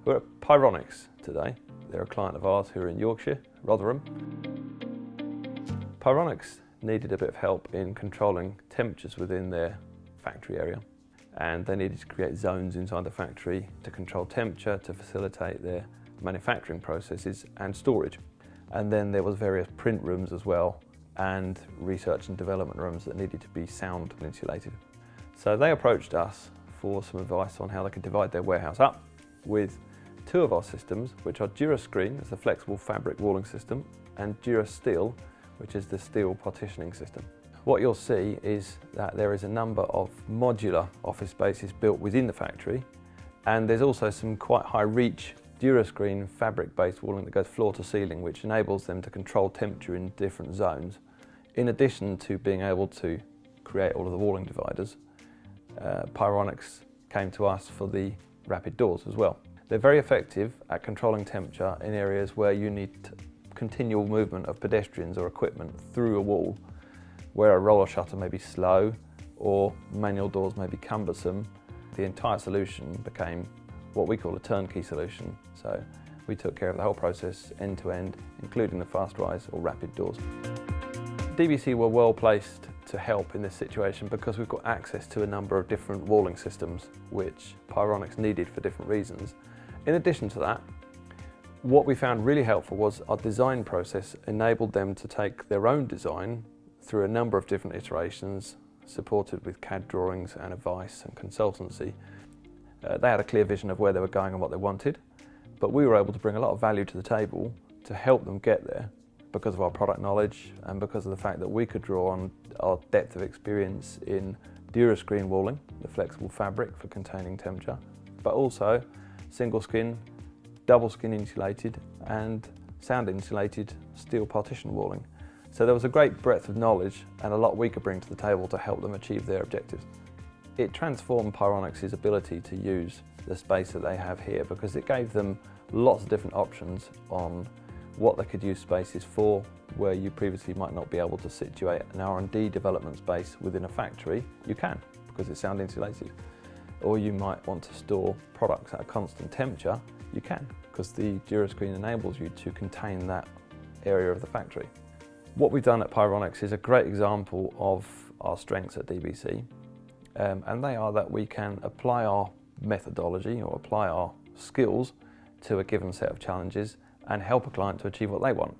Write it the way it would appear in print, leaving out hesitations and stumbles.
We're at Pyronix today. They're a client of ours who are in Yorkshire, Rotherham. Pyronix needed a bit of help in controlling temperatures within their factory area, and they needed to create zones inside the factory to control temperature, to facilitate their manufacturing processes and storage. And then there was various print rooms as well, and research and development rooms that needed to be sound insulated. So they approached us for some advice on how they could divide their warehouse up with two of our systems, which are Durascreen, as the flexible fabric walling system, and Durasteel, which is the steel partitioning system. What you'll see is that there is a number of modular office spaces built within the factory, and there's also some quite high reach Durascreen fabric-based walling that goes floor to ceiling, which enables them to control temperature in different zones. In addition to being able to create all of the walling dividers, Pyronix came to us for the rapid doors as well. They're very effective at controlling temperature in areas where you need continual movement of pedestrians or equipment through a wall, where a roller shutter may be slow or manual doors may be cumbersome. The entire solution became what we call a turnkey solution. So we took care of the whole process end to end, including the fast rise or rapid doors. DBC were well placed to help in this situation because we've got access to a number of different walling systems which Pyronix needed for different reasons. In addition to that, what we found really helpful was our design process enabled them to take their own design through a number of different iterations, supported with CAD drawings and advice and consultancy. They had a clear vision of where they were going and what they wanted, but we were able to bring a lot of value to the table to help them get there because of our product knowledge and because of the fact that we could draw on our depth of experience in Durascreen walling, the flexible fabric for containing temperature, but also single skin, double skin insulated and sound insulated steel partition walling. So there was a great breadth of knowledge and a lot we could bring to the table to help them achieve their objectives. It transformed Pyronix's ability to use the space that they have here because it gave them lots of different options on what they could use spaces for, where you previously might not be able to situate an R&D development space within a factory. You can, because it's sound insulated. Or you might want to store products at a constant temperature. You can, because the Durascreen enables you to contain that area of the factory. What we've done at Pyronix is a great example of our strengths at DBC, and they are that we can apply our methodology or apply our skills to a given set of challenges and help a client to achieve what they want.